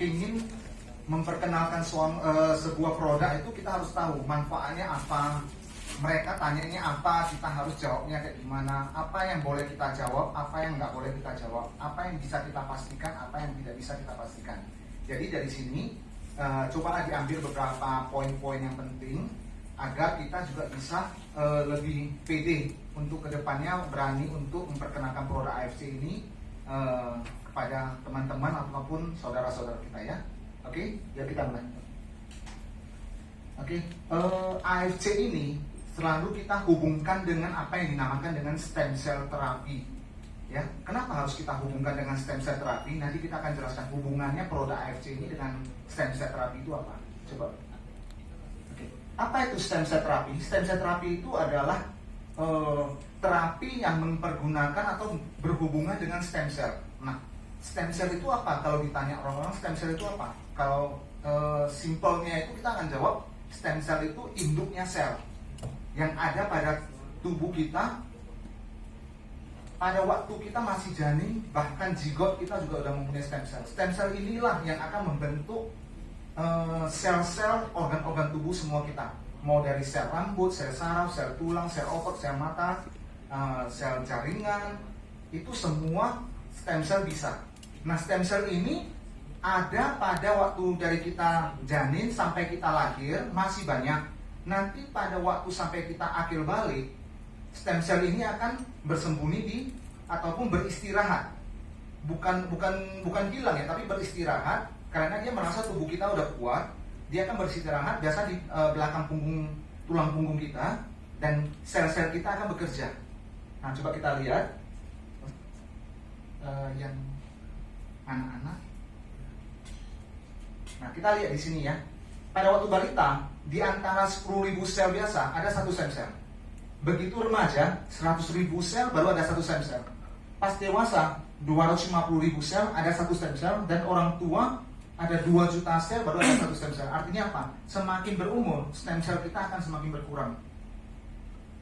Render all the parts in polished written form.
ingin memperkenalkan sebuah produk itu kita harus tahu manfaatnya apa, mereka tanyanya apa, kita harus jawabnya kayak gimana, apa yang boleh kita jawab, apa yang nggak boleh kita jawab, apa yang bisa kita pastikan, apa yang tidak bisa kita pastikan. Jadi dari sini cobalah diambil beberapa poin-poin yang penting agar kita juga bisa lebih pede untuk kedepannya berani untuk memperkenalkan produk AFC ini kepada teman-teman ataupun saudara-saudara kita ya. Oke, ya kita mulai. Oke, AFC ini selalu kita hubungkan dengan apa yang dinamakan dengan stem cell terapi. Ya, kenapa harus kita hubungkan dengan stem cell terapi? Nanti kita akan jelaskan hubungannya produk AFC ini dengan stem cell terapi itu apa. Coba. Oke, apa itu stem cell terapi? Stem cell terapi itu adalah terapi yang mempergunakan atau berhubungan dengan stem cell. Nah, stem cell itu apa? Kalau ditanya orang-orang stem cell itu apa? Kalau simpelnya itu kita akan jawab stem cell itu induknya sel yang ada pada tubuh kita pada waktu kita masih janin, bahkan zigot kita juga sudah mempunyai stem cell. Stem cell inilah yang akan membentuk sel-sel organ-organ tubuh semua kita. Mau dari sel rambut, sel saraf, sel tulang, sel otot, sel mata, sel jaringan, itu semua stem cell bisa. Nah, stem cell ini ada pada waktu dari kita janin sampai kita lahir masih banyak. Nanti pada waktu sampai kita akil balik, stem cell ini akan bersembunyi di ataupun beristirahat. Bukan hilang ya, tapi beristirahat karena dia merasa tubuh kita udah kuat. Dia akan beristirahat biasa di belakang tulang punggung kita, dan sel-sel kita akan bekerja. Nah, coba kita lihat yang anak-anak. Nah, kita lihat di sini ya. Pada waktu balita, di antara 10.000 sel biasa ada satu stem cell. Begitu remaja, 100.000 sel baru ada satu stem cell. Pas dewasa, 250.000 sel ada satu stem cell, dan orang tua ada 2 juta sel baru ada satu stem cell. Artinya apa? Semakin berumur, stem cell kita akan semakin berkurang.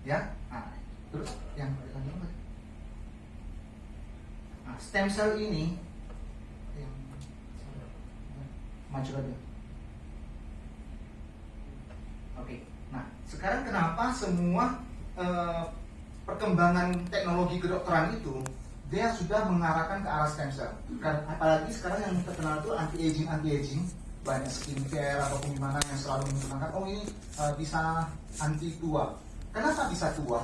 Ya. Nah, terus yang lanjut. Nah, stem cell ini yang maju lagi. Oke. Nah, sekarang kenapa semua perkembangan teknologi kedokteran itu dia sudah mengarahkan ke arah stem cell. Apalagi sekarang yang terkenal itu anti-aging, banyak skincare ataupun gimana yang selalu menggunakan ini bisa anti tua. Kenapa bisa tua?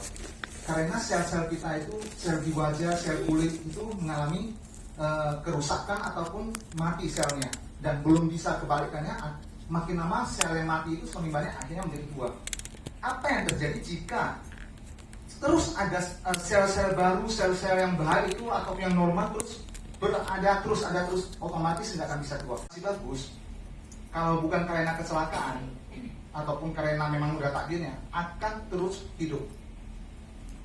Karena sel-sel kita itu, sel di wajah, sel kulit itu mengalami kerusakan ataupun mati selnya, dan belum bisa kebalikannya. Makin lama sel yang mati itu semakin banyak, akhirnya menjadi tua. Apa yang terjadi jika terus ada sel-sel baru, sel-sel yang baik itu atau yang normal terus ada terus, otomatis nggak akan bisa tua. Masih bagus kalau bukan karena kecelakaan ataupun karena memang udah takdirnya, akan terus hidup.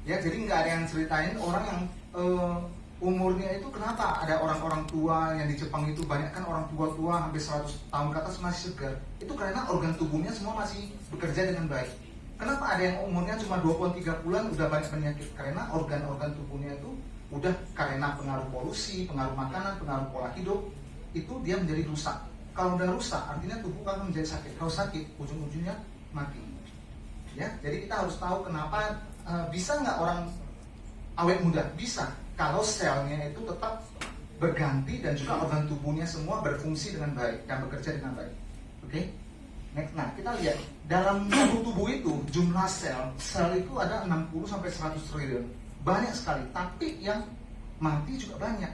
Ya, jadi nggak ada yang ceritain orang yang umurnya itu kenapa ada orang-orang tua yang di Jepang itu banyak kan orang tua-tua hampir 100 tahun ke atas masih segar. Itu karena organ tubuhnya semua masih bekerja dengan baik. Kenapa ada yang umurnya cuma 2-3 bulan udah banyak penyakit? Karena organ-organ tubuhnya itu udah karena pengaruh polusi, pengaruh makanan, pengaruh pola hidup, itu dia menjadi rusak. Kalau udah rusak, artinya tubuh akan menjadi sakit. Kalau sakit, ujung-ujungnya mati. Ya, jadi kita harus tahu kenapa bisa nggak orang awet muda? Bisa. Kalau selnya itu tetap berganti dan juga organ tubuhnya semua berfungsi dengan baik dan bekerja dengan baik. Oke? Next, nah kita lihat dalam satu tubuh itu jumlah sel itu ada 60-100 triliun, banyak sekali. Tapi yang mati juga banyak.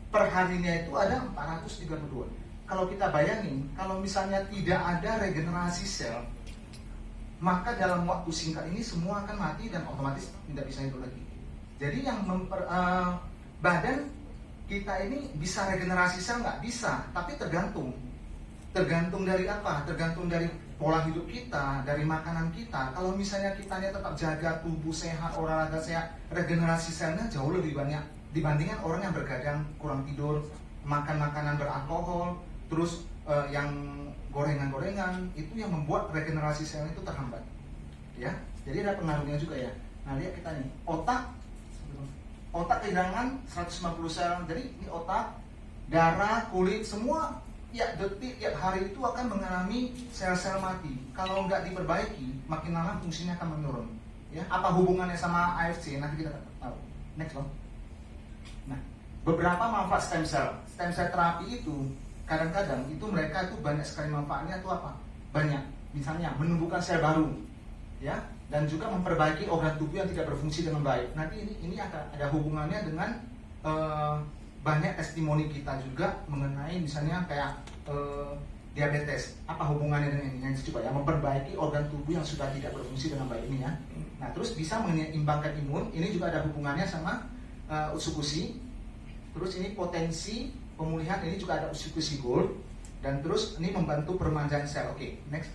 Per harinya itu ada 432. Kalau kita bayangin, kalau misalnya tidak ada regenerasi sel, maka dalam waktu singkat ini semua akan mati dan otomatis tidak bisa hidup lagi. Jadi yang badan kita ini bisa regenerasi sel nggak? Bisa, tapi tergantung dari apa? Tergantung dari pola hidup kita, dari makanan kita. Kalau misalnya kitanya tetap jaga tubuh sehat, olahraga sehat, regenerasi selnya jauh lebih banyak dibandingkan orang yang bergadang, kurang tidur, makan makanan beralkohol, terus yang gorengan-gorengan, itu yang membuat regenerasi sel itu terhambat. Ya, jadi ada pengaruhnya juga ya. Nah, lihat kita nih, otak kehilangan 150 sel. Jadi ini otak, darah, kulit, semua detik, tiap hari itu akan mengalami sel-sel mati. Kalau nggak diperbaiki, makin lama fungsinya akan menurun. Ya, apa hubungannya sama AFC? Nanti kita tahu. Next bang. Nah, beberapa manfaat stem cell. Stem cell terapi itu kadang-kadang itu mereka itu banyak sekali manfaatnya itu apa? Banyak. Misalnya menumbuhkan sel baru, ya, dan juga memperbaiki organ tubuh yang tidak berfungsi dengan baik. Nanti ini ada hubungannya dengan banyak testimoni kita juga mengenai misalnya kayak diabetes. Apa hubungannya dengan ini? Yang coba ya, memperbaiki organ tubuh yang sudah tidak berfungsi dengan baik ini ya. Nah, terus bisa menyeimbangkan imun. Ini juga ada hubungannya sama usukushi. Terus ini potensi pemulihan, ini juga ada usukushi gold. Dan terus ini membantu peremajaan sel. Oke, next.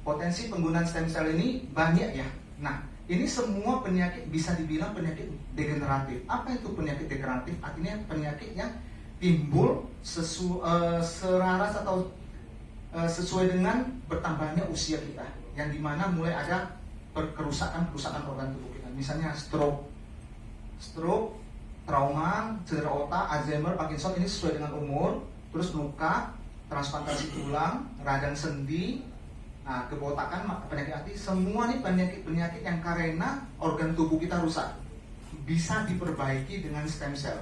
Potensi penggunaan stem cell ini banyak ya. Nah, ini semua penyakit bisa dibilang penyakit degeneratif. Apa itu penyakit degeneratif? Artinya penyakit yang timbul selaras atau sesuai dengan bertambahnya usia kita, yang dimana mulai ada kerusakan organ tubuh kita. Misalnya stroke, trauma, cedera otak, Alzheimer, Parkinson, ini sesuai dengan umur. Terus luka, transplantasi tulang, radang sendi, nah, kebotakan, penyakit hati, semua ini penyakit yang karena organ tubuh kita rusak, bisa diperbaiki dengan stem cell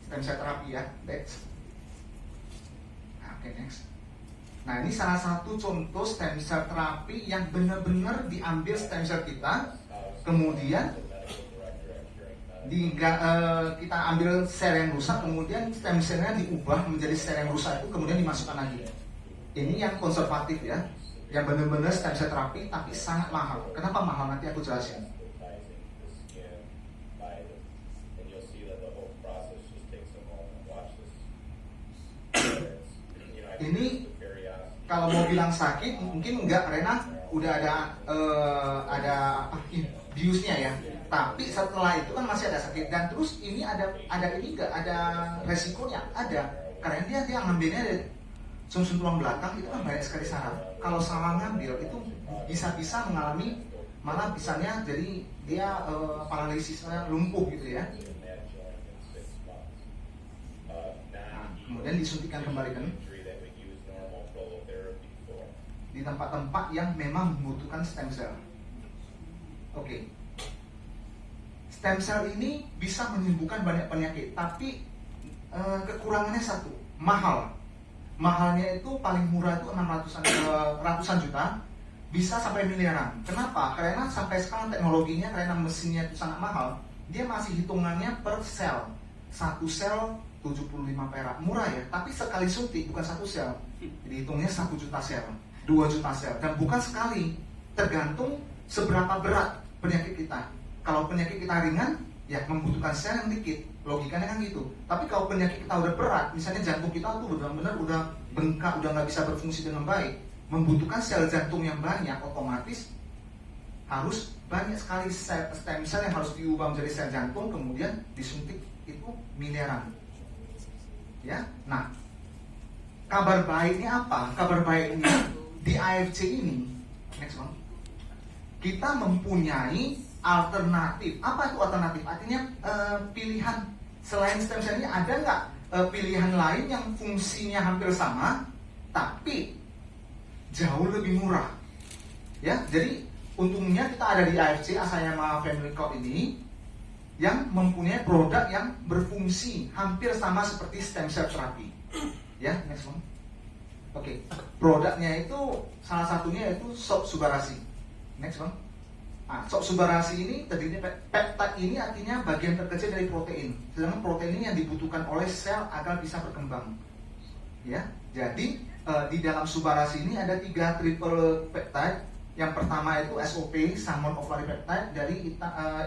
terapi ya. Next. Next. Nah, ini salah satu contoh stem cell terapi yang benar-benar diambil stem cell kita, kemudian kita ambil sel yang rusak, kemudian stem cellnya diubah menjadi sel yang rusak itu, kemudian dimasukkan lagi. Ini yang konservatif ya, yang benar-benar stem cell terapi, tapi sangat mahal. Kenapa mahal? Nanti aku jelasin. Ini kalau mau bilang sakit mungkin enggak, karena udah ada biusnya ya. Tapi setelah itu kan masih ada sakit, dan terus ini ada ini enggak ada resikonya, ada, karena dia ngambilnya dari sumsum tulang belakang itu kan banyak sekali saraf. Kalau salah ngambil itu bisa mengalami, malah bisanya jadi dia paralisisnya lumpuh gitu ya. Nah, kemudian disuntikkan kembali kan di tempat-tempat yang memang membutuhkan stem cell. Oke. Stem cell ini bisa menyembuhkan banyak penyakit, tapi kekurangannya satu, mahal. Mahalnya itu paling murah itu ratusan juta, bisa sampai miliaran. Kenapa? Karena sampai sekarang teknologinya, karena mesinnya itu sangat mahal, dia masih hitungannya per sel. Satu sel 75 perak, murah ya, tapi sekali suntik bukan satu sel, jadi hitungnya 1 juta sel, 2 juta sel, dan bukan sekali, tergantung seberapa berat penyakit kita. Kalau penyakit kita ringan, ya membutuhkan sel yang dikit, logikanya kan gitu. Tapi kalau penyakit kita udah berat, misalnya jantung kita tuh benar-benar udah bengkak, udah nggak bisa berfungsi dengan baik, membutuhkan sel jantung yang banyak, otomatis harus banyak sekali stem cell yang harus diubah menjadi sel jantung, kemudian disuntik itu miliaran. Ya, nah, kabar baiknya apa? Kabar baiknya di AFC ini, next one, kita mempunyai alternatif. Apa itu alternatif? Artinya pilihan selain stem cell ini, ada nggak pilihan lain yang fungsinya hampir sama tapi jauh lebih murah? Ya, jadi untungnya kita ada di AFC, Asayama Family Court ini, yang mempunyai produk yang berfungsi hampir sama seperti stem cell terapi. Ya, next one. Oke, produknya itu salah satunya yaitu Sob Subarasi. Next one. Nah, Sob Subarasi ini tadinya peptide ini artinya bagian terkecil dari protein. Sedangkan protein ini yang dibutuhkan oleh sel agar bisa berkembang. Ya, jadi di dalam Subarasi ini ada 3 triple peptide. Yang pertama itu SOP, Salmon Ovary Peptide dari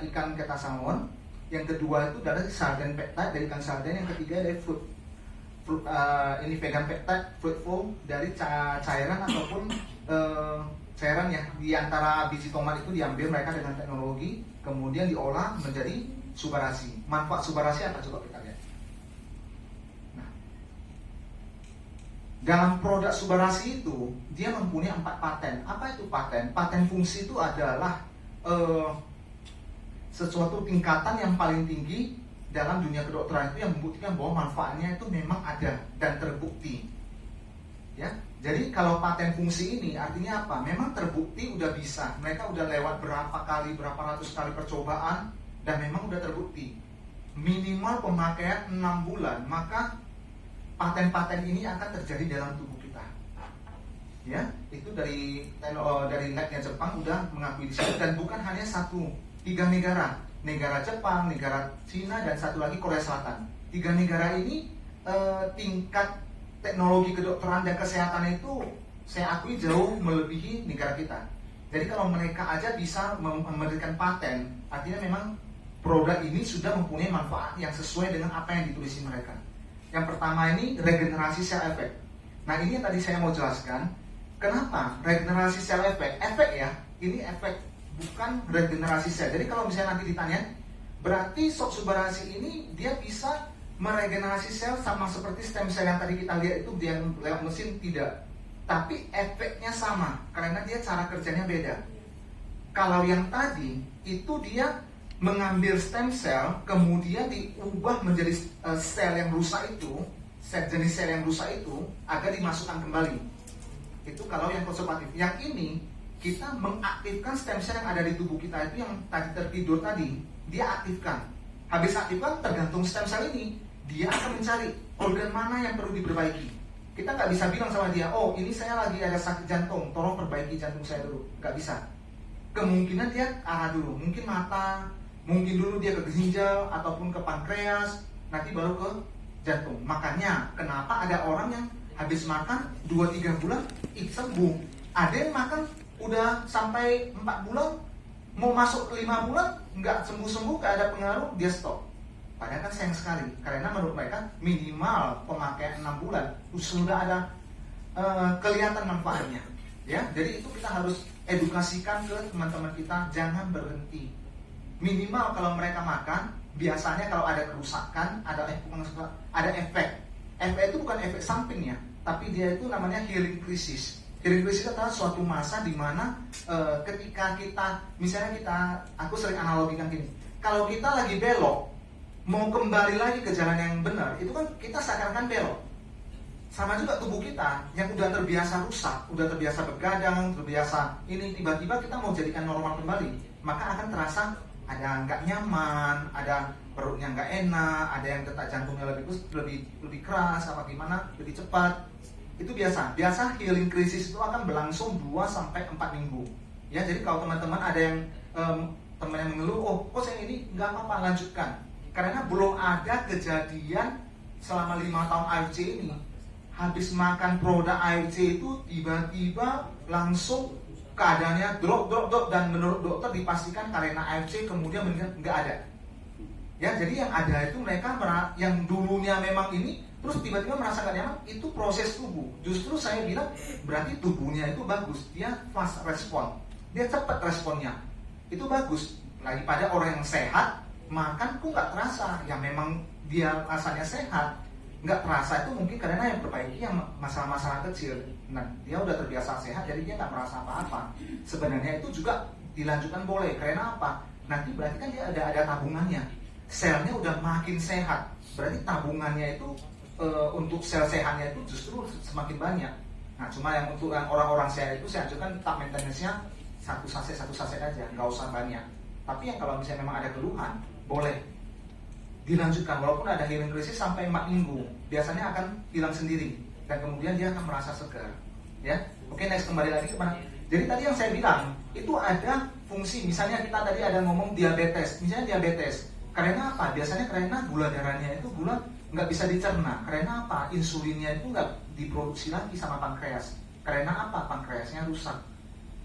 ikan keta salmon. Yang kedua itu dari sarden peptide dari ikan sarden. Yang ketiga dari fruit ini vegan peptide, fruit foam dari cairan ataupun cairan yang di antara biji tomat itu diambil mereka dengan teknologi, kemudian diolah menjadi Subarasi. Manfaat Subarasi apa coba kita lihat. Nah, dalam produk Subarasi itu dia mempunyai 4 paten. Apa itu paten? Paten fungsi itu adalah sesuatu tingkatan yang paling tinggi dalam dunia kedokteran itu yang membuktikan bahwa manfaatnya itu memang ada dan terbukti. Ya, jadi kalau paten fungsi ini artinya apa? Memang terbukti udah bisa. Mereka udah lewat berapa ratus kali percobaan dan memang udah terbukti. Minimal pemakaian 6 bulan, maka paten-paten ini akan terjadi dalam tubuh kita. Ya, itu dari labnya Jepang udah mengakui di sini, dan bukan hanya 3 negara Jepang, negara Cina, dan satu lagi Korea Selatan. 3 negara ini tingkat teknologi kedokteran dan kesehatan itu saya akui jauh melebihi negara kita. Jadi kalau mereka aja bisa memberikan paten, artinya memang produk ini sudah mempunyai manfaat yang sesuai dengan apa yang ditulisin mereka. Yang pertama ini regenerasi sel efek. Nah, ini yang tadi saya mau jelaskan. Kenapa regenerasi sel efek? Efek ya, ini efek, bukan regenerasi sel. Jadi kalau misalnya nanti ditanya, berarti shock subarasi ini dia bisa meregenerasi sel sama seperti stem cell yang tadi kita lihat itu dia lewat mesin? Tidak. Tapi efeknya sama, karena dia cara kerjanya beda. Kalau yang tadi itu dia mengambil stem cell, kemudian diubah menjadi sel yang rusak itu, jenis sel yang rusak itu agar dimasukkan kembali. Itu kalau yang konservatif. Yang ini kita mengaktifkan stem cell yang ada di tubuh kita itu yang tadi tertidur tadi, dia aktifkan. Habis aktifkan, tergantung stem cell ini, dia akan mencari organ mana yang perlu diperbaiki. Kita nggak bisa bilang sama dia, oh ini saya lagi ada sakit jantung, tolong perbaiki jantung saya dulu. Nggak bisa. Kemungkinan dia arah dulu, mungkin mata, mungkin dulu dia ke ginjal ataupun ke pankreas, nanti baru ke jantung. Makanya kenapa ada orang yang habis makan 2-3 bulan sembuh. Ada yang makan udah sampai 4 bulan, mau masuk ke 5 bulan nggak sembuh-sembuh, nggak ada pengaruh, dia stop. Padahal kan sayang sekali, karena menurut mereka minimal pemakaian 6 bulan sudah ada kelihatan manfaatnya. Ya, jadi itu kita harus edukasikan ke teman-teman kita, jangan berhenti. Minimal kalau mereka makan, biasanya kalau ada kerusakan, ada efek. Efek itu bukan efek samping ya, tapi dia itu namanya healing crisis. Healing crisis adalah suatu masa di mana ketika kita, misalnya aku sering analogikan gini, kalau kita lagi belok, mau kembali lagi ke jalan yang benar, itu kan kita seakan-akan belok. Sama juga tubuh kita yang udah terbiasa rusak, udah terbiasa begadang, terbiasa ini, tiba-tiba kita mau jadikan normal kembali, maka akan terasa ada nggak nyaman, ada perutnya nggak enak, ada yang detak jantungnya lebih keras, apa gimana, lebih cepat. Itu biasa healing crisis itu akan berlangsung 2-4 minggu. Ya, jadi kalau teman-teman ada yang teman yang mengeluh, oh kok saya ini nggak apa-apa, lanjutkan. Karena belum ada kejadian selama 5 tahun AFC ini, habis makan produk AFC itu tiba-tiba langsung keadaannya drop, dan menurut dokter dipastikan karena AFC kemudian nggak ada. Ya, jadi yang ada itu mereka yang dulunya memang ini terus tiba-tiba merasa nggak nyaman, itu proses tubuh. Justru saya bilang berarti tubuhnya itu bagus, dia fast respon, dia cepat responnya, itu bagus. Lagi pada orang yang sehat makan kok nggak terasa, yang memang dia rasanya sehat nggak terasa, itu mungkin karena yang perbaiki yang masalah-masalah kecil. Nah, dia udah terbiasa sehat, jadi dia nggak merasa apa-apa. Sebenarnya itu juga dilanjutkan boleh, karena apa? Nanti berarti kan dia ada tabungannya, selnya udah makin sehat, berarti tabungannya itu untuk sel sehatnya itu justru semakin banyak. Nah, cuma yang untuk orang-orang sehat itu saya anjurkan tak maintenance-nya satu saset aja, nggak usah banyak. Tapi yang kalau misalnya memang ada keluhan, boleh dilanjutkan walaupun ada healing crisis sampai 4 minggu, biasanya akan hilang sendiri dan kemudian dia akan merasa segar. Ya, oke, next, kembali lagi ke mana? Jadi tadi yang saya bilang itu ada fungsi. Misalnya kita tadi ada ngomong diabetes, misalnya diabetes. Karena apa? Biasanya karena gula darahnya itu nggak bisa dicerna. Karena apa? Insulinnya itu nggak diproduksi lagi sama pankreas. Karena apa? Pankreasnya rusak.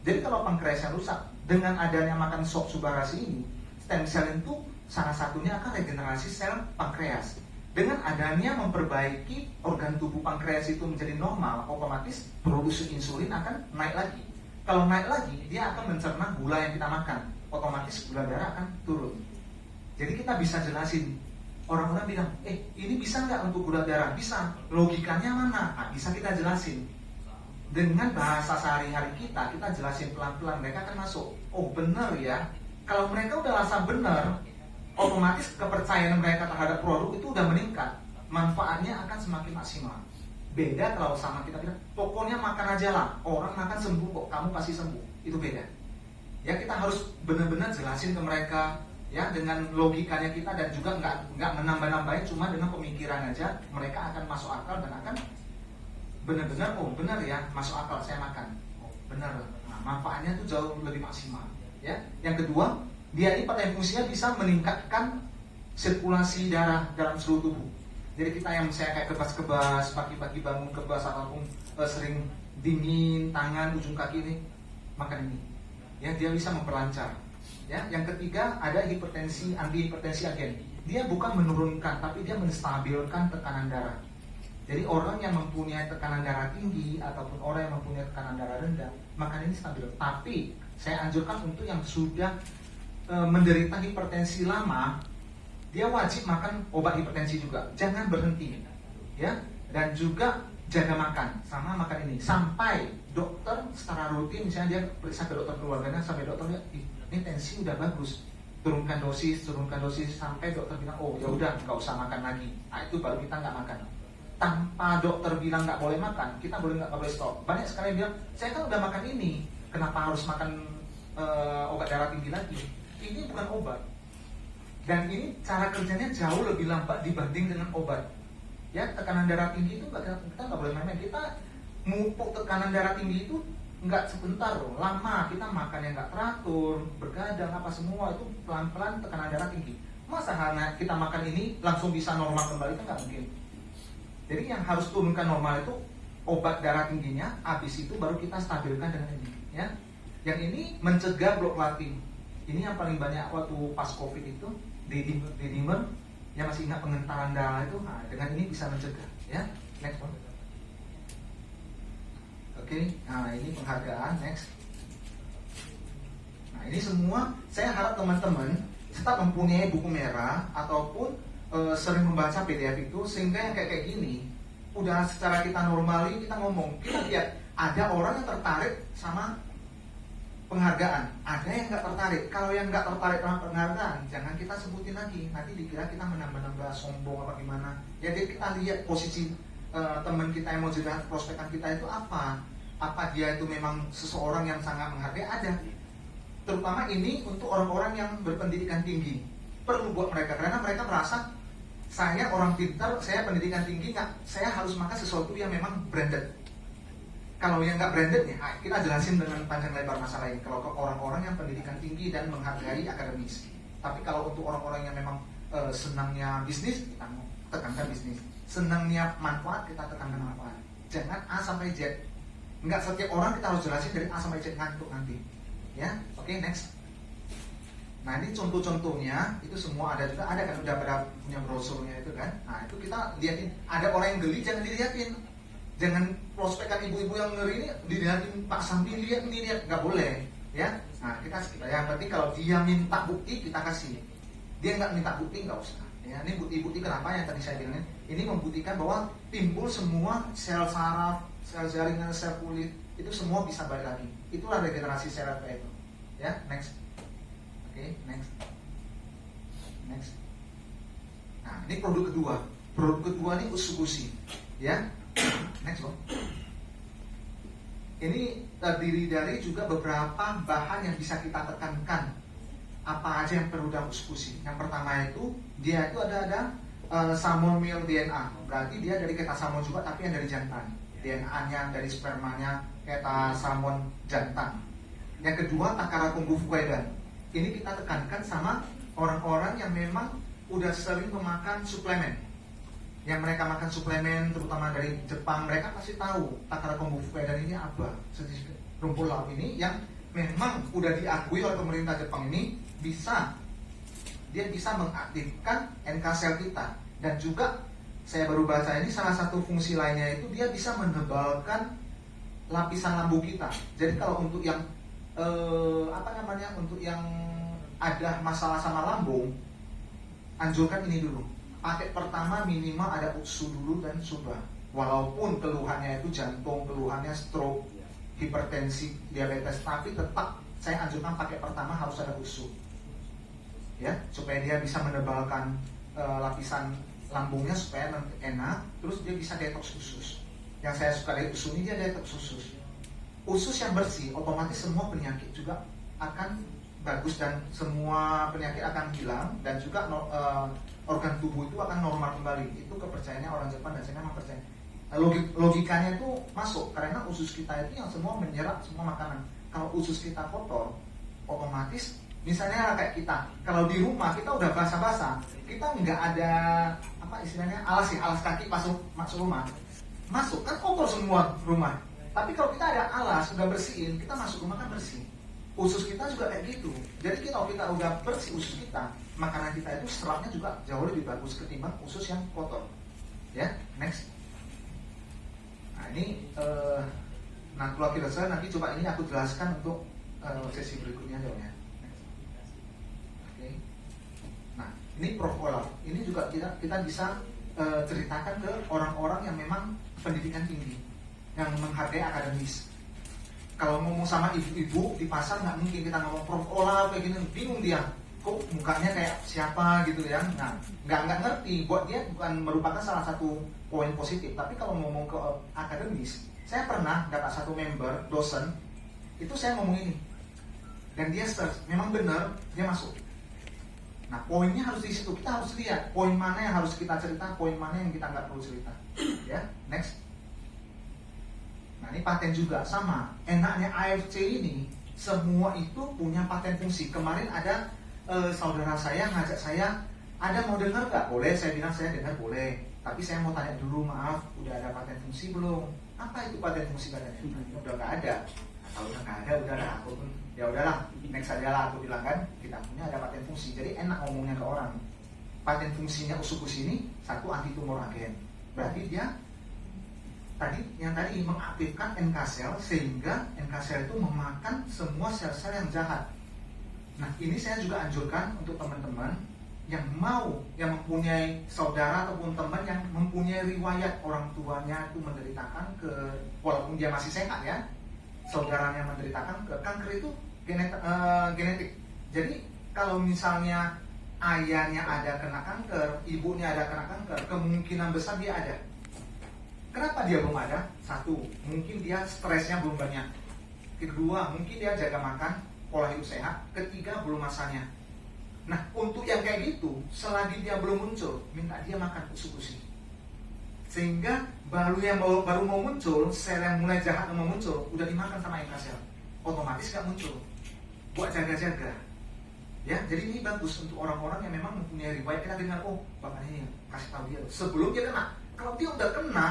Jadi kalau pankreasnya rusak, dengan adanya makan shock subarasi ini, stem cell itu salah satunya akan regenerasi sel pankreas. Dengan adanya memperbaiki organ tubuh pankreas itu menjadi normal, otomatis produksi insulin akan naik lagi. Kalau naik lagi, dia akan mencerna gula yang kita makan, otomatis gula darah akan turun. Jadi kita bisa jelasin. Orang-orang bilang, ini bisa nggak untuk gula darah? Bisa. Logikanya mana? Nah, bisa kita jelasin. Dengan bahasa sehari-hari kita jelasin pelan-pelan, mereka akan masuk. Oh benar ya, Kalau mereka udah rasa benar, otomatis kepercayaan mereka terhadap produk itu udah meningkat, manfaatnya akan semakin maksimal. Beda kalau sama kita bilang, pokoknya makan aja lah, orang makan sembuh kok, kamu pasti sembuh. Itu beda. Ya, kita harus benar-benar jelasin ke mereka, ya, dengan logikanya kita, dan juga nggak menambah-nambahin, cuma dengan pemikiran aja mereka akan masuk akal dan akan benar-benar, oh benar ya, masuk akal saya makan, oh benar, nah, manfaatnya tuh jauh lebih maksimal. Ya, yang kedua, dia ini pada fungsinya bisa meningkatkan sirkulasi darah dalam seluruh tubuh. Jadi kita yang saya kayak kebas-kebas, pagi-pagi bangun kebas ataupun sering dingin tangan, ujung kaki ini, makan ini. Ya, dia bisa memperlancar. Ya, yang ketiga ada hipertensi, anti-hipertensi agen. Dia bukan menurunkan, tapi dia menstabilkan tekanan darah. Jadi orang yang mempunyai tekanan darah tinggi ataupun orang yang mempunyai tekanan darah rendah, makan ini stabil. Tapi saya anjurkan untuk yang sudah menderita hipertensi lama, dia wajib makan obat hipertensi juga. Jangan berhenti, ya. Dan juga jaga makan, sama makan ini sampai dokter secara rutin, misalnya dia periksa ke dokter keluarganya, sampai dokter lihat, ini tensi udah bagus, turunkan dosis sampai dokter bilang, oh ya udah nggak usah makan lagi. Nah, itu baru kita nggak makan. Tanpa dokter bilang nggak boleh makan, kita nggak boleh stop. Banyak sekali yang bilang, saya kan udah makan ini, kenapa harus makan obat darah tinggi lagi? Ini bukan obat, dan ini cara kerjanya jauh lebih lambat dibanding dengan obat. Ya, tekanan darah tinggi itu kita nggak boleh main-main. Kita mupuk tekanan darah tinggi itu nggak sebentar loh, lama. Kita makan yang nggak teratur, bergadang apa semua itu pelan-pelan tekanan darah tinggi. Masa hanya kita makan ini langsung bisa normal kembali, itu nggak mungkin. Jadi yang harus turunkan normal itu obat darah tingginya, habis itu baru kita stabilkan dengan ini. Ya, yang ini mencegah blood-clotting. Ini yang paling banyak waktu pas COVID itu di Dimer, yang masih ingat pengentalan darah itu, nah, dengan ini bisa mencegah. Ya, next one. Oke, nah ini penghargaan, next. Nah ini semua saya harap teman-teman tetap mempunyai buku merah ataupun sering membaca PDF itu, sehingga yang kayak gini udah secara kita normali kita ngomong, kita lihat ada orang yang tertarik sama penghargaan, ada yang nggak tertarik. Kalau yang nggak tertarik sama penghargaan, jangan kita sebutin lagi, nanti dikira kita menambah-nambah sombong apa gimana. Jadi kita lihat posisi teman kita yang mau jadi prospekan kita itu apa dia itu memang seseorang yang sangat menghargai, ada. Terutama ini untuk orang-orang yang berpendidikan tinggi, perlu buat mereka, karena mereka merasa saya orang pintar, saya pendidikan tinggi, saya harus makan sesuatu yang memang branded. Kalau yang nggak branded ya, kita jelasin dengan panjang lebar masalah ini. Kalau ke orang-orang yang pendidikan tinggi dan menghargai akademis. Tapi kalau untuk orang-orang yang memang senangnya bisnis, kita tekankan bisnis. Senangnya manfaat, kita tekankan manfaat. Jangan A sampai Z. Nggak setiap orang kita harus jelasin dari A sampai Z, ngantuk nanti. Ya, oke, next. Nah ini contoh-contohnya itu semua ada juga, ada kan udah pada punya brosurnya itu kan. Nah itu kita lihatin, ada orang yang geli jangan dilihatin. Jangan prospekan ibu-ibu yang ngeri ini dilihatin, Pak Sambil lihat, nggak boleh, ya. Nah kita yang penting kalau dia minta bukti kita kasih, dia nggak minta bukti nggak usah. Ya, ini bukti-bukti kenapa yang tadi saya bilang ini membuktikan bahwa timbul semua sel saraf, sel jaringan, sel kulit itu semua bisa balik lagi. Itulah regenerasi sel itu. Ya, next. Oke, next. Nah ini produk kedua. Produk kedua ini usukushi, ya. Next loh. Ini terdiri dari juga beberapa bahan yang bisa kita tekankan. Apa aja yang perlu dalam usukushi? Yang pertama itu dia itu ada salmon meal DNA. Berarti dia dari keta salmon juga, tapi yang dari jantan. DNA-nya dari spermanya keta salmon jantan. Yang kedua takara kombu fukuedan. Ini kita tekankan sama orang-orang yang memang udah sering memakan suplemen. Yang mereka makan suplemen terutama dari Jepang, mereka pasti tahu takara kombu fukuedan ini apa. Rumput laut ini yang memang udah diakui oleh pemerintah Jepang ini dia bisa mengaktifkan NK sel kita. Dan juga saya baru baca ini salah satu fungsi lainnya itu dia bisa menebalkan lapisan lambung kita. Jadi kalau untuk yang untuk yang ada masalah sama lambung, anjurkan ini dulu. Pakai pertama minimal ada UTSU dulu dan SUBA. Walaupun keluhannya itu jantung, keluhannya stroke, hipertensi, diabetes, tapi tetap saya anjurkan pakai pertama harus ada UTSU. ya, supaya dia bisa menebalkan lapisan lambungnya supaya nanti enak, terus dia bisa detox usus. Yang saya suka dari usus ini, dia detox usus. Usus yang bersih, otomatis semua penyakit juga akan bagus dan semua penyakit akan hilang, dan juga organ tubuh itu akan normal kembali. Itu kepercayaannya orang Jepang dan saya memang percaya. Logikanya itu masuk karena usus kita itu yang semua menyerap semua makanan. Kalau usus kita kotor, otomatis misalnya kayak kita, kalau di rumah kita udah basah-basah, kita nggak ada apa istilahnya alas ya, alas kaki masuk rumah, masuk kan kotor semua rumah. Tapi kalau kita ada alas, udah bersihin, kita masuk rumah kan bersih. Usus kita juga kayak gitu. Jadi kalau kita udah bersih usus kita, makanan kita itu serapnya juga jauh lebih bagus ketimbang usus yang kotor. Ya, next. Nah ini natural killer nanti coba ini aku jelaskan untuk sesi berikutnya dong ya. Ini Prof. Ini juga kita bisa ceritakan ke orang-orang yang memang pendidikan tinggi, yang menghargai akademis. Kalau ngomong sama ibu-ibu di pasar nggak mungkin kita ngomong Prof. kayak gini, bingung dia, kok mukanya kayak siapa gitu ya. Nah, nggak ngerti. Buat dia bukan merupakan salah satu poin positif. Tapi kalau ngomong ke akademis, saya pernah dapat satu member dosen, itu saya ngomong ini, dan dia search, memang benar dia masuk. Nah, poinnya harus di situ. Kita harus lihat poin mana yang harus kita cerita, poin mana yang kita nggak perlu cerita. Ya, next. Nah, ini paten juga sama. Enaknya AFC ini, semua itu punya paten fungsi. Kemarin ada saudara saya ngajak saya, ada mau dengar nggak? Boleh, saya bilang saya dengar boleh. Tapi saya mau tanya dulu, maaf, udah ada paten fungsi belum? Apa itu paten fungsi katanya? Udah nggak ada. Kalau udah nggak ada, udah lah. Ya udahlah, next aja lah aku bilang kan, kita punya ada paten fungsi. Jadi enak ngomongnya ke orang. Paten fungsinya usus ini satu, anti tumor agen. Berarti dia tadi mengaktifkan NK sel, sehingga NK sel itu memakan semua sel-sel yang jahat. Nah, ini saya juga anjurkan untuk teman-teman yang mempunyai saudara ataupun teman yang mempunyai riwayat orang tuanya itu menderita kanker, walaupun dia masih sehat ya, saudaranya menderita kanker itu genetik. Jadi kalau misalnya ayahnya ada kena kanker, ibunya ada kena kanker, kemungkinan besar dia ada. Kenapa dia belum ada? Satu, mungkin dia stresnya belum banyak. Kedua, mungkin dia jaga makan, pola hidup sehat. Ketiga, belum masanya. Nah, untuk yang kayak gitu, selagi dia belum muncul, minta dia makan usus-usus. Sehingga baru mau muncul, sel yang mulai jahat mau muncul, udah dimakan sama NK sel, otomatis gak muncul. Buat jaga-jaga. Ya, jadi ini bagus untuk orang-orang yang memang mempunyai riwayat. Kita dengar, oh bapak ini kasih tahu dia sebelum dia kena. Kalau dia udah kena,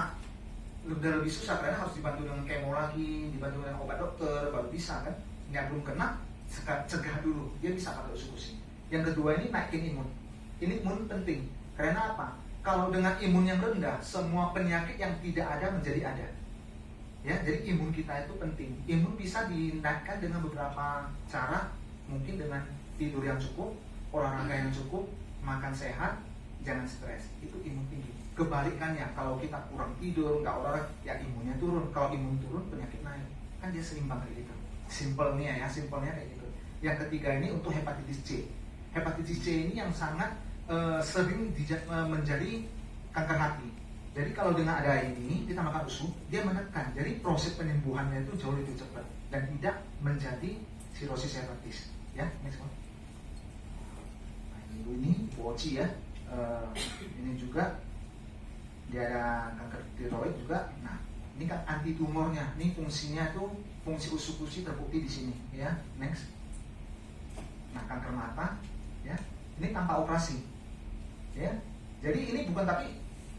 udah lebih susah karena harus dibantu dengan kemo lagi, dibantu dengan obat dokter, baru bisa kan. Yang belum kena, cegah dulu, dia bisa pakai usus. Yang kedua ini naikin imun. Ini imun penting. Karena apa? Kalau dengan imun yang rendah, semua penyakit yang tidak ada menjadi ada. Ya, jadi imun kita itu penting. Imun bisa dinaikkan dengan beberapa cara, mungkin dengan tidur yang cukup, olahraga yang cukup, makan sehat, jangan stres. Itu imun tinggi. Kebalikannya, kalau kita kurang tidur, nggak olahraga, ya imunnya turun. Kalau imun turun, penyakit naik. Kan dia seimbang kayak gitu. Simpelnya kayak gitu. Yang ketiga ini untuk hepatitis C. Hepatitis C ini yang sangat sering menjadi kanker hati. Jadi kalau dengan ada ini, kita makan usus, dia menekan. Jadi proses penyembuhannya itu jauh lebih cepat dan tidak menjadi sirosis hepatis. Ya, next one. Nah, ini boci ya. Ini juga dia ada kanker tiroid juga. Nah, ini kan anti tumornya. Ini fungsinya itu fungsi usus terbukti di sini. Ya, next. Nah, kanker mata, ya. Ini tanpa operasi. Ya. Jadi ini bukan tapi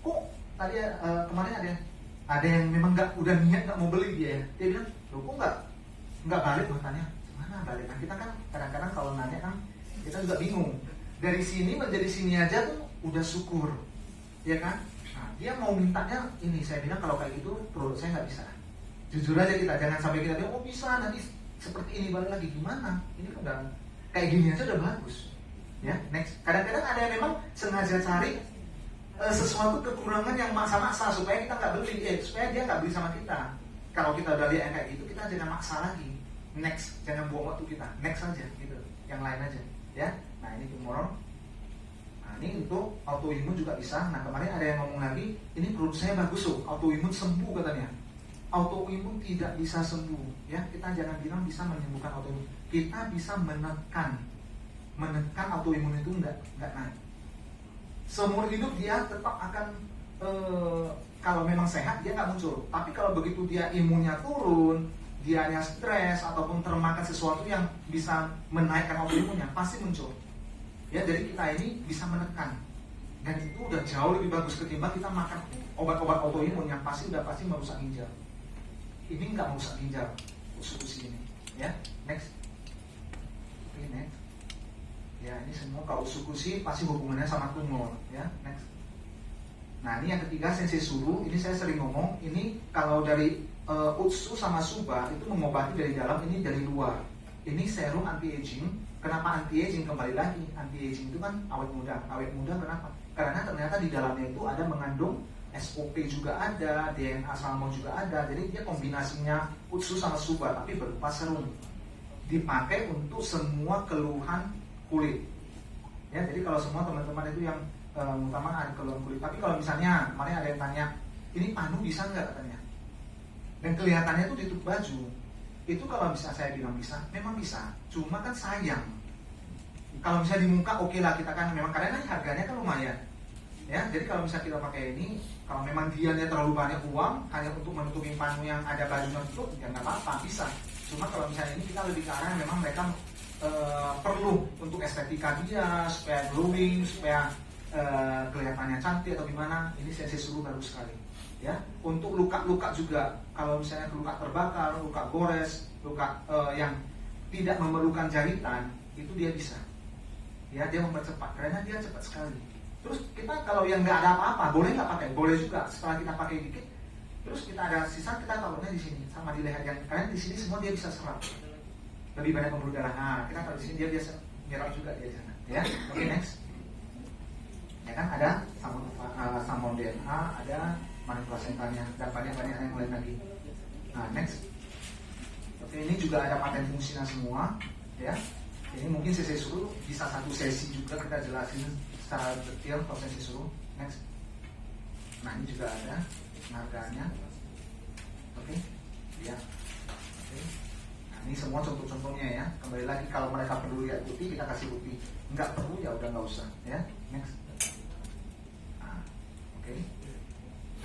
kok tadi kemarin ada yang memang udah niat nggak mau beli dia ya. Dia bilang, loh kok nggak balik matanya? Mana balik? Nah, kita kan kadang-kadang kalau nanya kan kita juga bingung. Dari sini menjadi sini aja tuh udah syukur, ya kan? Nah, dia mau mintanya ini, saya bilang kalau kayak gitu produk saya nggak bisa. Jujur aja kita, jangan sampai kita bilang oh bisa nanti seperti ini balik lagi, gimana? Ini kan udah kayak gini aja udah bagus. Ya, next. Kadang-kadang ada yang memang sengaja cari sesuatu kekurangan yang maksa-maksa supaya kita nggak beli, supaya dia nggak beli sama kita. Kalau kita udah lihat yang kayak gitu, kita jangan maksa lagi. Next, jangan buang waktu kita. Next aja, gitu. Yang lain aja, ya. Nah ini tumor. Nah ini untuk autoimun juga bisa. Nah kemarin ada yang ngomong lagi, ini perut saya bagus loh, autoimun sembuh katanya. Autoimun tidak bisa sembuh, ya. Kita jangan bilang bisa menyembuhkan autoimun. Kita bisa menekan autoimun itu enggak naik. Seumur hidup dia tetap akan kalau memang sehat dia nggak muncul. Tapi kalau begitu dia imunnya turun, dianya stres ataupun termakan sesuatu yang bisa menaikkan autoimunnya, pasti muncul. Ya, jadi kita ini bisa menekan, dan itu udah jauh lebih bagus ketimbang kita makan obat-obat autoimun yang pasti merusak ginjal. Ini nggak merusak ginjal, usus ini. Ya, next. Oke, next. Ya, ini semua kalau usus pasti hubungannya sama tumor. Ya, next. Nah, ini yang ketiga sensei suru. Ini saya sering ngomong. Ini kalau dari Utsu sama Suba itu mengobati dari dalam, ini dari luar. Ini serum anti-aging. Kenapa anti-aging? Kembali lagi, anti-aging itu kan awet muda. Awet muda kenapa? Karena ternyata di dalamnya itu ada mengandung SOP juga ada, DNA salmon juga ada. Jadi dia kombinasinya Utsu sama Suba, tapi berupa serum. Dipakai untuk semua keluhan kulit. Ya, jadi kalau semua teman-teman itu yang utama ada keluhan kulit. Tapi kalau misalnya kemarin ada yang tanya, ini panu bisa nggak katanya? Dan kelihatannya itu di tutup baju. Itu kalau bisa saya bilang bisa, memang bisa. Cuma kan sayang. Kalau misalnya di muka oke lah, kita kan memang karena harganya kan lumayan. Ya, jadi kalau misalnya kita pakai ini, kalau memang dianya terlalu banyak uang hanya untuk menutupi panu yang ada bajunya itu, ya nggak apa-apa, bisa. Cuma kalau misalnya ini kita lebih ke arah memang mereka perlu untuk estetika dia, supaya glowing, supaya kelihatannya cantik atau gimana. Ini saya suruh bagus sekali. Ya, untuk luka-luka juga, kalau misalnya luka terbakar, luka gores, luka yang tidak memerlukan jahitan, itu dia bisa. Ya, dia mempercepat karena dia cepat sekali. Terus kita kalau yang nggak ada apa-apa, boleh nggak pakai? Boleh juga. Setelah kita pakai dikit, terus kita ada sisa, kita taruhnya di sini sama di leher. Karena di sini semua dia bisa serap. Lebih banyak pembuluh darah. Nah, kita taruh di sini dia biasa nyerap juga dia sana. Ya, oke, next. Ya kan ada salmon DNA, ada manipulasinya dan banyak-banyak yang lain lagi. Nah, next. Oke, ini juga ada paten fungsinya semua, ya. Ini mungkin sesi suruh bisa satu sesi juga kita jelasin secara detail kalau sesi suruh. Next. Nah, ini juga ada harganya. Oke, ya. Oke. Nah, ini semua contoh-contohnya ya. Kembali lagi kalau mereka perlu lihat putih, kita kasih putih. Nggak perlu ya udah nggak usah, ya. Next. Nah, oke.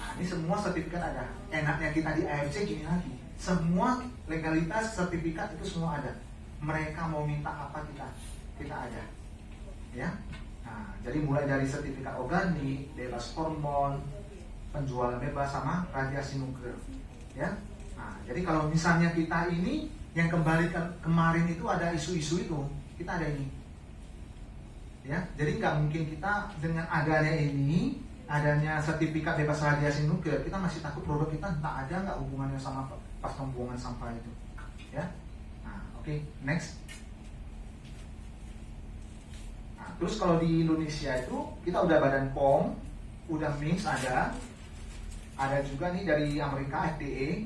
Nah, ini semua sertifikat ada. Enaknya kita di AFC gini lagi. Semua legalitas sertifikat itu semua ada. Mereka mau minta apa kita ada. Ya. Nah, jadi mulai dari sertifikat organik, bebas hormon, penjualan bebas sama radiasi nuklir. Ya. Nah, jadi kalau misalnya kita ini yang kembali kemarin itu ada isu-isu itu, kita ada ini. Ya, jadi nggak mungkin kita dengan adanya sertifikat bebas radiasi nuklir, kita masih takut produk kita tak ada nggak hubungannya sama pas pembuangan sampah itu, ya. Nah, oke, next. Nah, terus kalau di Indonesia itu kita udah Badan POM, udah MINS ada juga nih dari Amerika FDA,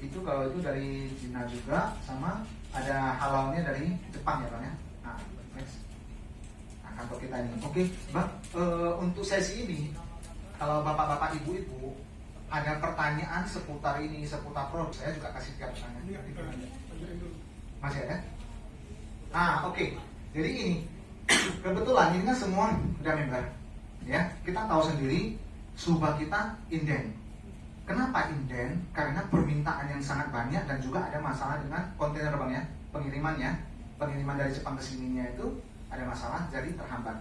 itu kalau itu dari Cina juga, sama ada halalnya dari Jepang ya Bang ya. Nah, next. Nah, kantor kita ini, oke, Bang, untuk sesi ini kalau bapak-bapak ibu-ibu ada pertanyaan seputar ini, seputar produk, saya juga kasih tiap pertanyaan. Masih ada? Oke. Jadi ini kebetulan ini kan semua udah member, ya. Kita tahu sendiri Suba kita inden. Kenapa inden? Karena permintaan yang sangat banyak dan juga ada masalah dengan kontainer Bang ya, pengiriman dari Jepang ke sininya itu ada masalah, jadi terhambat.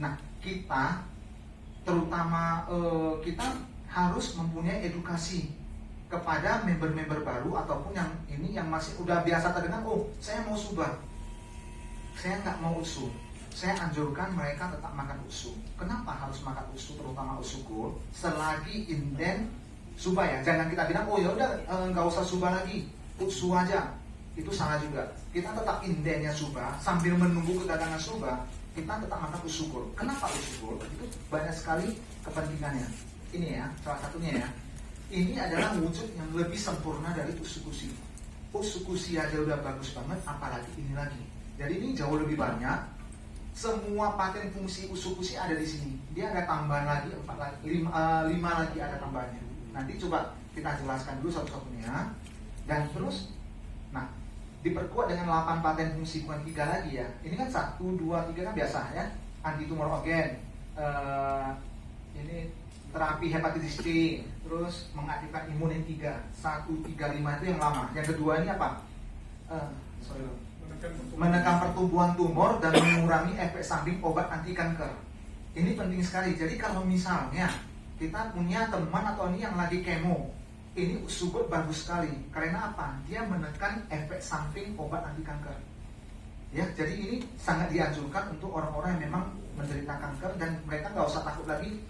Nah, kita terutama kita harus mempunyai edukasi kepada member-member baru ataupun yang ini yang masih udah biasa terdengar, oh saya mau Suba, saya nggak mau Utsu. Saya anjurkan mereka tetap makan Utsu. Kenapa harus makan Utsu, terutama Utsu Gold? Selagi inden Suba ya, jangan kita bilang oh ya udah nggak usah Suba lagi, Utsu aja. Itu salah juga. Kita tetap indennya Suba sambil menunggu kedatangan Suba. Kita tetap makan Utsu Gold. Kenapa Utsu Gold? Itu banyak sekali kepentingannya. Ini ya, salah satunya ya. Ini adalah wujud yang lebih sempurna dari Utsukushi. Utsukushi aja udah bagus banget, apalagi ini lagi. Jadi ini jauh lebih banyak. semua paten fungsi usus ada di sini. Dia ada tambahan lagi 4 lagi, 5 lagi ada tambahannya. Nanti coba kita jelaskan dulu satu-satunya. Dan terus, nah diperkuat dengan 8 paten fungsi, bukan 3 lagi ya. Ini kan 1, 2, 3 kan biasa ya. Antitumor ogen, ini terapi hepatitis C, terus mengaktifkan imun yang 3, 1, 3, 5 itu yang lama. Yang kedua ini apa? Menekan pertumbuhan tumor dan mengurangi efek samping obat anti kanker. Ini penting sekali. Jadi kalau misalnya kita punya teman atau ini yang lagi kemo, ini usus bagus sekali. Karena apa? Dia menekan efek samping obat anti kanker. Ya, jadi ini sangat dianjurkan untuk orang-orang yang memang menderita kanker, dan mereka nggak usah takut lagi.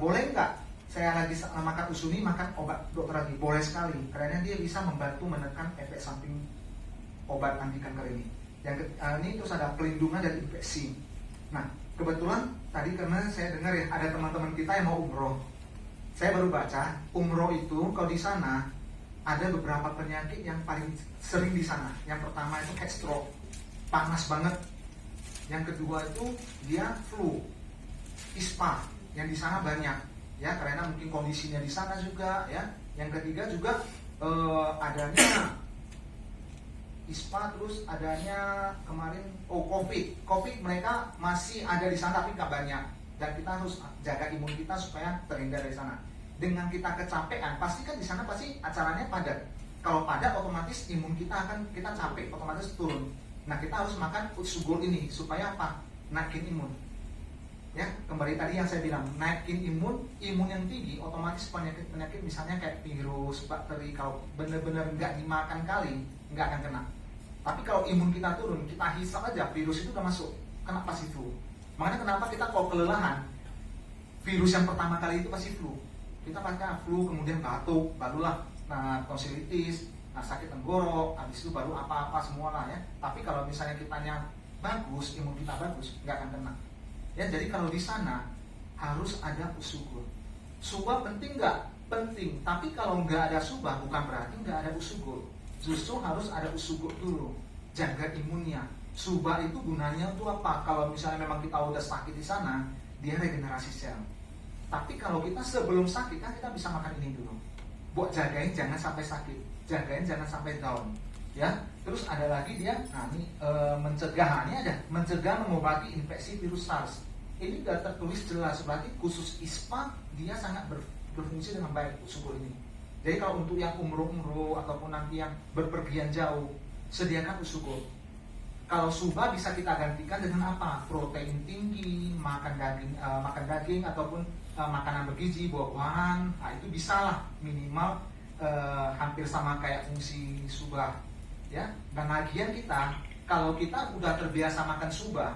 Boleh nggak saya lagi makan usuni makan obat dokter lagi? Boleh sekali, karena dia bisa membantu menekan efek samping obat anti kanker ini. Yang ini terus ada pelindungan dari infeksi. Nah, kebetulan tadi karena saya dengar ya ada teman-teman kita yang mau umroh. Saya baru baca umroh itu kalau di sana ada beberapa penyakit yang paling sering di sana. Yang pertama itu heat stroke, panas banget. Yang kedua itu dia flu, ispa yang di sana banyak ya, karena mungkin kondisinya di sana juga ya. Yang ketiga juga adanya ISPA, terus adanya kemarin COVID mereka masih ada di sana tapi nggak banyak, dan kita harus jaga imun kita supaya terhindar dari sana. Dengan kita kecapean, pasti kan di sana pasti acaranya padat. Kalau padat otomatis imun kita akan kita capek, otomatis turun. Nah kita harus makan utsugol ini supaya apa? Naikin imun. Ya kembali tadi yang saya bilang, naikin imun yang tinggi, otomatis penyakit misalnya kayak virus, bakteri, kalau benar-benar nggak dimakan kali nggak akan kena. Tapi kalau imun kita turun, kita hisap aja virus itu udah masuk, kena pasti flu. Makanya kenapa kita kalau kelelahan, virus yang pertama kali itu pasti flu. Kita pakai flu, kemudian batuk, barulah tonsilitis, sakit tenggorok, habis itu baru apa-apa semua lah ya. Tapi kalau misalnya kitanya bagus, imun kita bagus, nggak akan kena. Ya jadi kalau di sana harus ada usugur. Subah penting nggak? Penting. Tapi kalau nggak ada subah bukan berarti nggak ada usugur. Justru harus ada usugur dulu, jaga imunnya. Subah itu gunanya untuk apa? Kalau misalnya memang kita udah sakit di sana, dia regenerasi sel. Tapi kalau kita sebelum sakit kan kita bisa makan ini dulu. Buat jagain jangan sampai sakit, jagain jangan sampai down. Ya, terus ada lagi dia, nah ini mencegahannya ada, mencegah mengobati infeksi virus SARS. Ini sudah tertulis jelas, berarti khusus ISPA dia sangat berfungsi dengan baik usugur ini. Jadi kalau untuk yang umroh ataupun nanti yang berpergian jauh, sediakan usugur. Kalau subah bisa kita gantikan dengan apa? Protein tinggi, makan daging ataupun makanan bergizi, buah-buahan. Nah itu bisa lah minimal hampir sama kayak fungsi subah. Ya. Dan lagian kita, kalau kita udah terbiasa makan subah,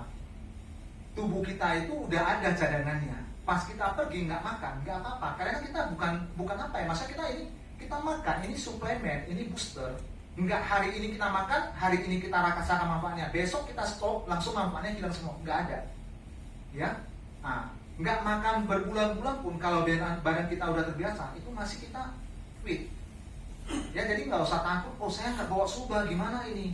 tubuh kita itu udah ada cadangannya. Pas kita pergi nggak makan, nggak apa-apa. Karena kita bukan apa ya? Masa kita makan, ini suplemen, ini booster. Nggak hari ini kita makan, hari ini kita rasakan manfaatnya. Besok kita stop, langsung manfaatnya hilang semua. Nggak ada. Ya, nah, nggak makan berbulan-bulan pun kalau badan kita udah terbiasa, itu masih kita fit. Ya jadi nggak usah takut. Oh saya nggak bawa subah, gimana ini?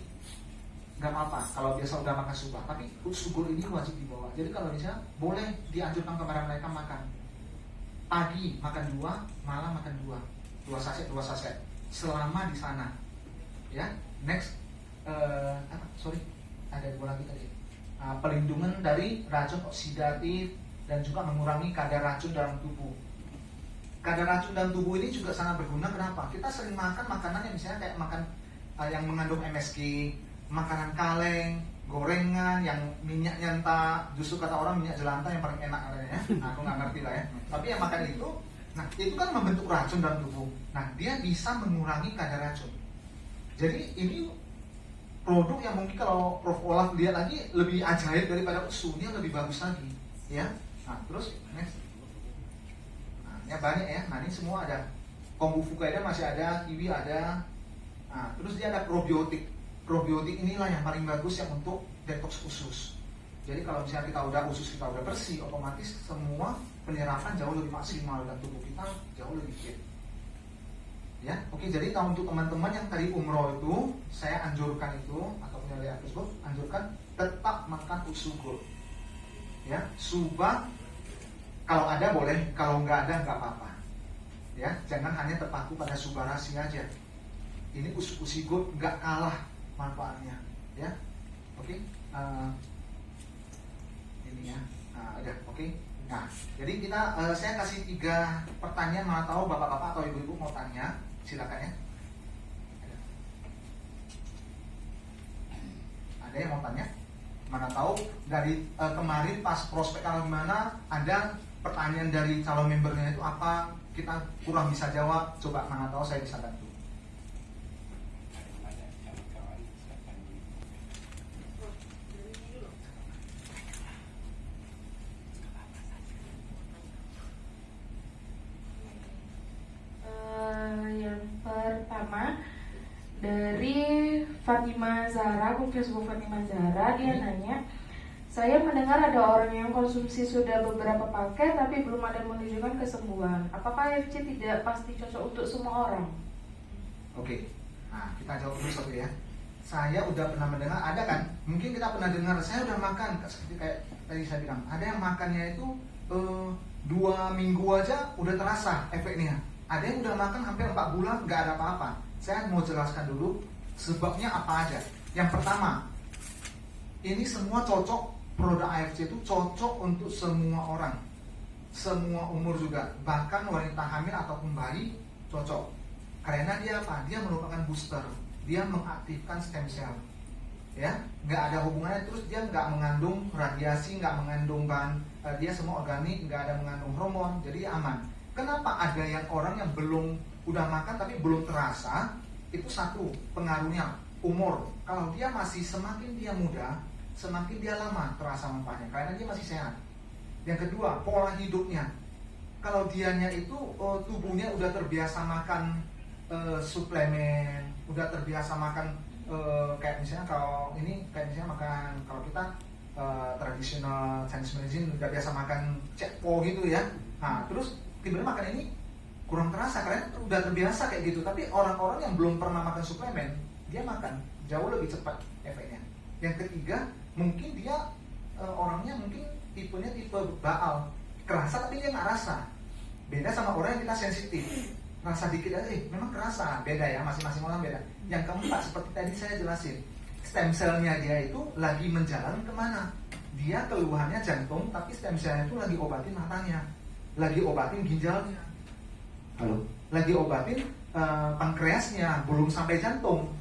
Nggak apa-apa kalau biasa udah makan subah. Tapi utsugol ini wajib dibawa. Jadi kalau misalnya boleh dianjurkan kepada mereka makan pagi makan 2, malam makan 2 saset selama di sana. Ya, next, ada 2 lagi tadi. Pelindungan dari racun oksidatif dan juga mengurangi kadar racun dalam tubuh. Kadar racun dalam tubuh ini juga sangat berguna. Kenapa? Kita sering makan makanan yang misalnya kayak makan yang mengandung MSG, makanan kaleng, gorengan yang minyaknya entah, justru kata orang minyak jelantah yang paling enak katanya. Aku nggak ngerti lah ya. Tapi yang makan itu, nah itu kan membentuk racun dalam tubuh. Nah dia bisa mengurangi kadar racun. Jadi ini produk yang mungkin kalau Prof. Olaf lihat lagi lebih ajaib daripada usulnya, lebih bagus lagi, ya. Nah terus next, nah ini banyak ya. Nah ini semua ada. Kombu fukaida masih ada, kiwi ada. Nah terus dia ada probiotik. Probiotik inilah yang paling bagus yang untuk detox usus. Jadi kalau misalnya usus kita udah bersih, otomatis semua penyerapan jauh lebih maksimal dan tubuh kita jauh lebih fit. Ya, oke. Jadi kalau untuk teman-teman yang tadi umroh itu, saya anjurkan itu ataupun yang lihat Facebook, anjurkan tetap makan usugur. Ya, subah kalau ada boleh, kalau nggak ada nggak apa-apa. Ya, jangan hanya terpaku pada subarasi aja. Ini usigot nggak kalah manfaatnya. Ya, oke. Ini ya, udah oke. Nah, jadi saya kasih 3 pertanyaan, mana tahu bapak-bapak atau ibu-ibu mau tanya, silakan ya. Ada yang mau tanya? Mana tahu dari kemarin pas prospek kalau gimana, ada pertanyaan dari calon membernya itu apa, kita kurang bisa jawab, coba mana tahu saya bisa bantu. Yang pertama dari Fatima Zahra, akun Facebook Fatima Zahra, dia nanya, saya mendengar ada orang yang konsumsi sudah beberapa paket tapi belum ada menunjukkan kesembuhan. Apakah AFC tidak pasti cocok untuk semua orang? Oke, nah kita jawab dulu satu ya. Saya udah pernah mendengar, ada kan? Mungkin kita pernah dengar, saya udah makan, seperti kayak tadi saya bilang, ada yang makannya itu 2 minggu aja udah terasa efeknya. Ada yang udah makan hampir 4 bulan nggak ada apa-apa. Saya mau jelaskan dulu sebabnya apa aja. Yang pertama, ini semua cocok, produk AFC itu cocok untuk semua orang, semua umur juga, bahkan wanita hamil ataupun bayi cocok. Karena dia apa? Dia merupakan booster, dia mengaktifkan stem cell, ya, nggak ada hubungannya. Terus dia nggak mengandung radiasi, nggak mengandung bahan, dia semua organik, nggak ada mengandung hormon, jadi aman. Kenapa ada yang orang yang belum udah makan tapi belum terasa? Itu satu, pengaruhnya umur. Kalau dia masih, semakin dia muda, semakin dia lama terasa manfaatnya karena dia masih sehat. Yang kedua, pola hidupnya. Kalau dianya itu tubuhnya udah terbiasa makan suplemen, udah terbiasa makan kayak misalnya kalau ini kayak misalnya makan, kalau kita tradisional Chinese medicine udah biasa makan cekpo gitu ya. Nah, terus tiba-tiba makan ini kurang terasa karena udah terbiasa kayak gitu. Tapi orang-orang yang belum pernah makan suplemen, dia makan jauh lebih cepat efeknya. Yang ketiga, mungkin dia orangnya mungkin tipenya tipe baal, kerasa tapi dia nggak rasa. Beda sama orang yang kita sensitif, rasa dikit aja, memang kerasa. Beda ya, masing-masing orang beda. Yang keempat, seperti tadi saya jelasin, stem cell-nya dia itu lagi menjalan kemana? Dia keluhannya jantung, tapi stem cell-nya itu lagi obatin matanya, lagi obatin ginjalnya, lagi obatin pankreasnya, belum sampai jantung.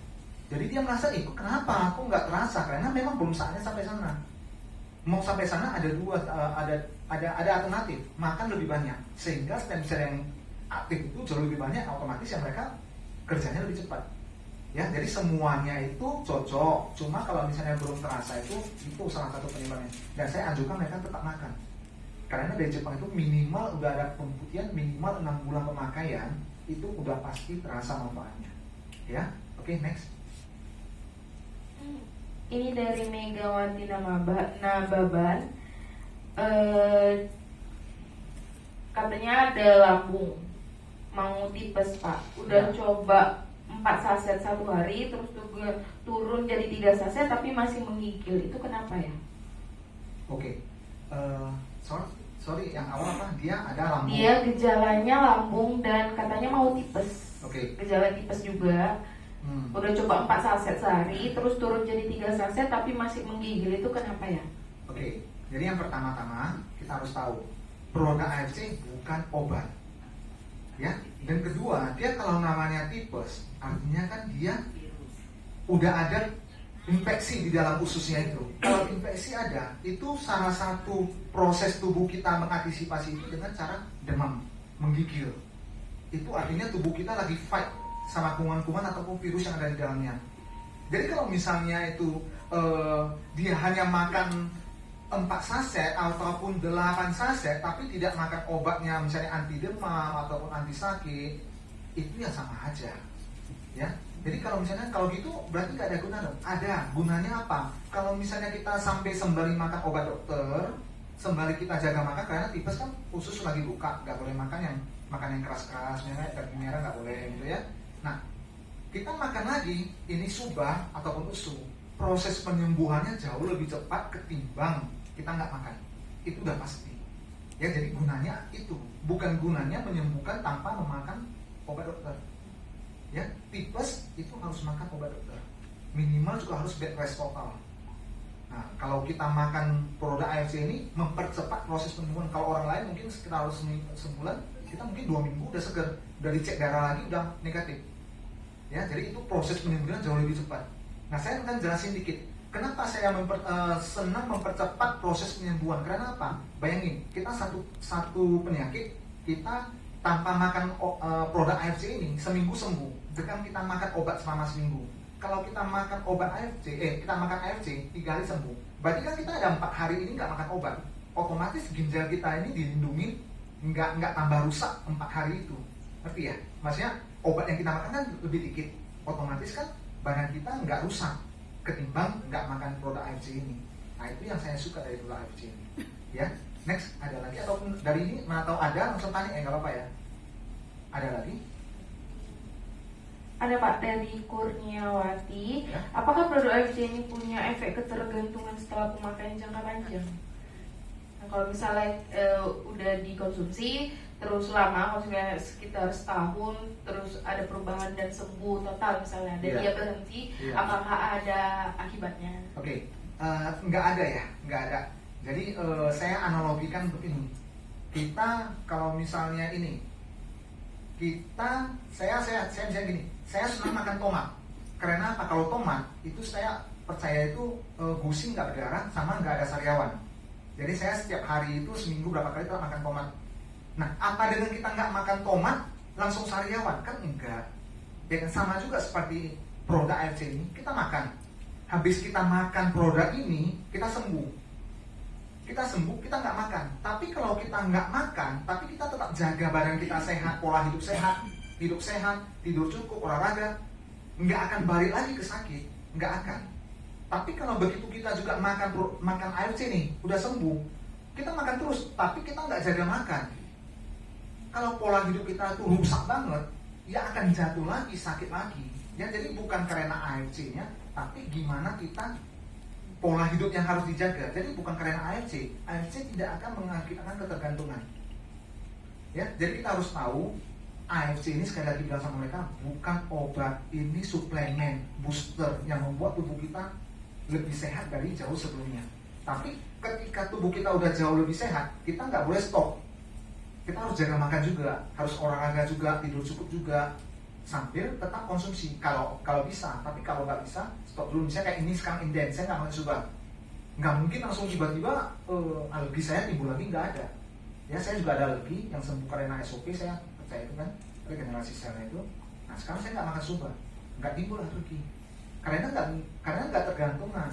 Jadi dia merasa, kenapa aku nggak terasa? Karena memang belum saatnya sampai sana. Mau sampai sana ada ada alternatif, makan lebih banyak, sehingga stem cell yang aktif itu jauh lebih banyak, otomatis yang mereka kerjanya lebih cepat. Ya, jadi semuanya itu cocok. Cuma kalau misalnya belum terasa itu salah satu penyebabnya. Dan saya anjurkan mereka tetap makan. Karena dari Jepang itu minimal udah ada pembuktian minimal 6 bulan pemakaian itu udah pasti terasa manfaatnya. Ya, oke, next. Ini dari Megawati Nababan. Katanya ada lambung, mau tipes Pak. Udah coba 4 saset 1 hari, terus juga turun jadi 3 saset tapi masih menggigil. Itu kenapa ya? Oke. Sorry, yang awal apa? Dia ada lambung. Dia gejalanya lambung dan katanya mau tipes. Oke. Gejala tipes juga. Udah coba 4 saset sehari, terus turun jadi 3 saset tapi masih menggigil. Itu kenapa ya? Oke. Jadi yang pertama-tama kita harus tahu, produk AFC bukan obat. Ya. Dan kedua, dia kalau namanya tipes, artinya kan dia udah ada infeksi di dalam ususnya itu. Kalau infeksi ada, itu salah satu proses tubuh kita mengantisipasi itu dengan cara demam, menggigil. Itu artinya tubuh kita lagi fight sama kuman-kuman ataupun virus yang ada di dalamnya. Jadi kalau misalnya itu dia hanya makan 4 saset ataupun 8 saset tapi tidak makan obatnya, misalnya anti demam ataupun anti sakit, itu ya sama aja. Ya. Jadi kalau misalnya kalau gitu berarti nggak ada guna dong. Ada gunanya apa? Kalau misalnya kita sampai sembari makan obat dokter, sembari kita jaga makan, karena tipes kan usus lagi buka, nggak boleh makan yang keras-keras, daging merah nggak boleh gitu ya. Nah, kita makan lagi ini subah ataupun usu, proses penyembuhannya jauh lebih cepat ketimbang kita nggak makan. itu udah pasti. Ya, jadi gunanya itu, bukan gunanya menyembuhkan tanpa memakan obat dokter. Ya, tipes itu harus makan obat dokter. Minimal juga harus bed rest total. Nah, kalau kita makan produk AFC ini mempercepat proses penyembuhan. Kalau orang lain mungkin sekitar sebulan, kita mungkin 2 minggu udah seger, udah dicek darah lagi udah negatif. Ya, jadi itu proses penyembuhan jauh lebih cepat. Nah, saya akan jelasin dikit. Kenapa saya senang mempercepat proses penyembuhan? Karena apa? Bayangin, kita satu penyakit, kita tanpa makan produk AFC ini seminggu sembuh. Dengan kita makan obat selama seminggu. Kalau kita makan obat AFC, kita makan AFC 3 hari sembuh. Berarti kan kita ada 4 hari ini nggak makan obat. Otomatis ginjal kita ini dilindungi, nggak tambah rusak 4 hari itu. Ngerti ya? Maksudnya obat yang kita makan kan lebih dikit. Otomatis kan badan kita nggak rusak ketimbang nggak makan produk AFC ini. Nah, itu yang saya suka dari produk AFC ini. Ya, next, ada lagi atau dari ini mana tahu ada langsung tanya nggak apa-apa ya. Ada lagi? Ada Pak dari Kurniawati. Ya. Apakah produk AFC ini punya efek ketergantungan setelah pemakaian jangka panjang? Nah, kalau misalnya udah dikonsumsi terus lama, konsumsinya sekitar setahun, terus ada perubahan dan sembuh total misalnya, dan Iya. dia berhenti, Iya. apakah ada akibatnya? Oke, nggak ada ya, nggak ada. Jadi saya analogikan begini. Kita kalau misalnya ini, saya bisa gini. Saya senang makan tomat. Karena apa? Kalau tomat itu saya percaya itu gusi nggak berdarah sama nggak ada sariawan. Jadi saya setiap hari itu seminggu berapa kali kita makan tomat. Nah, apa dengan kita nggak makan tomat langsung sariawan? Kan enggak. Ya kan, sama juga seperti produk AFC ini, kita makan. Habis kita makan produk ini, kita sembuh. Kita sembuh, kita nggak makan. Tapi kalau kita nggak makan, tapi kita tetap jaga badan kita sehat, pola hidup sehat, tidur cukup, olahraga, nggak akan balik lagi ke sakit, nggak akan. Tapi kalau begitu kita juga makan AFC nih, udah sembuh, kita makan terus, tapi kita nggak jaga makan. Kalau pola hidup kita itu rusak banget, ya akan jatuh lagi, sakit lagi. Ya, jadi bukan karena AFC-nya, tapi gimana kita pola hidup yang harus dijaga. Jadi bukan karena AFC. AFC tidak akan mengakibatkan ketergantungan. Ya, jadi kita harus tahu AFC ini, sekali lagi bilang sama mereka, bukan obat, ini suplemen booster yang membuat tubuh kita lebih sehat dari jauh sebelumnya. Tapi ketika tubuh kita udah jauh lebih sehat, kita nggak boleh stop. Kita harus jaga makan juga, harus olahraga juga, tidur cukup juga, sambil tetap konsumsi kalau bisa. Tapi kalau nggak bisa, stop dulu. Misalnya kayak ini sekarang inden, saya nggak mau coba, nggak mungkin langsung tiba-tiba alergi saya timbul lagi, nggak ada. Ya, saya juga ada alergi yang sembuh karena SOP, saya percaya itu kan regenerasi selnya itu. Nah, sekarang saya nggak makan suba, nggak timbul alergi karena nggak tergantungan.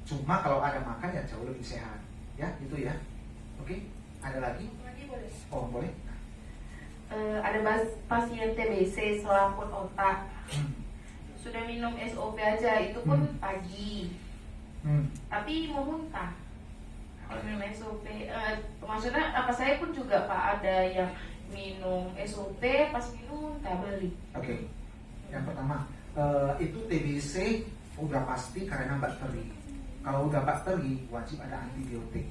Cuma kalau ada makan ya jauh lebih sehat. Ya, gitu ya. Oke, ada lagi? Boleh. Oh, boleh. Ada pasien TBC selaput otak, sudah minum SOP aja, itu pun pagi, tapi mau muntah. Kalau minum SOP, maksudnya apa, saya pun juga Pak, ada yang minum SOP pas minum muntah balik. Oke. Yang pertama, itu TBC udah pasti karena bakteri. Kalau udah bakteri, wajib ada antibiotik.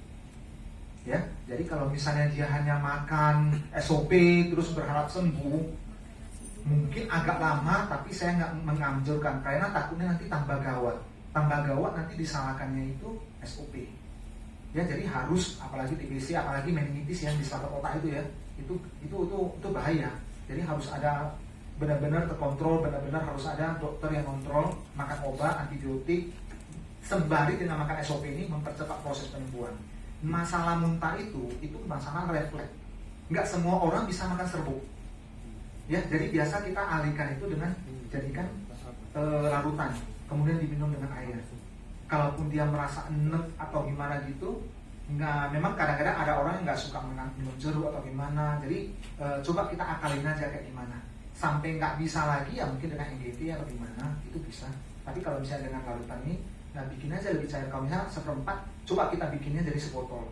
Ya, jadi kalau misalnya dia hanya makan SOP terus berharap sembuh, mungkin agak lama, tapi saya nggak menganjurkan karena takutnya nanti tambah gawat nanti disalahkannya itu SOP. Ya, jadi harus, apalagi TBC, apalagi meningitis yang di selaput otak itu ya, itu bahaya. Jadi harus ada benar-benar terkontrol, benar-benar harus ada dokter yang kontrol, makan obat, antibiotik, sembari dengan makan SOP ini mempercepat proses penyembuhan. Masalah muntah itu masalah refleks. Nggak semua orang bisa makan serbuk. Ya, jadi biasa kita alihkan itu dengan jadikan larutan, kemudian diminum dengan air. Kalaupun dia merasa enek atau gimana gitu, memang kadang-kadang ada orang yang nggak suka minum jeruk atau gimana. Jadi coba kita akalin aja kayak gimana. Sampai nggak bisa lagi ya mungkin dengan NGT atau gimana, itu bisa. Tapi kalau misalnya dengan larutan ini, nah bikin aja lebih cair. Kalau misalnya seperempat, coba kita bikinnya jadi sebotol,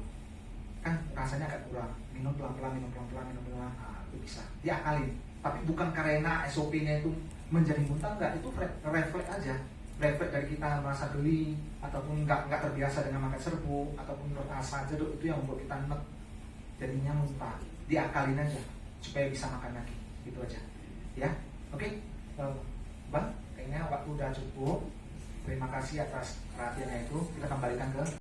kan rasanya agak kurang. Minum pelan-pelan, nah, itu bisa diakalin. Tapi bukan karena SOP-nya itu menjadi muntah, enggak, itu refleks aja. brevet dari kita merasa geli ataupun nggak terbiasa dengan makan serbuk ataupun rasa jeruk, itu yang membuat kita enek, jadinya muntah. Diakalin aja supaya bisa makan lagi, gitu aja ya. Oke, Bang, kayaknya waktu udah cukup. Terima kasih atas perhatiannya itu. Kita kembalikan ke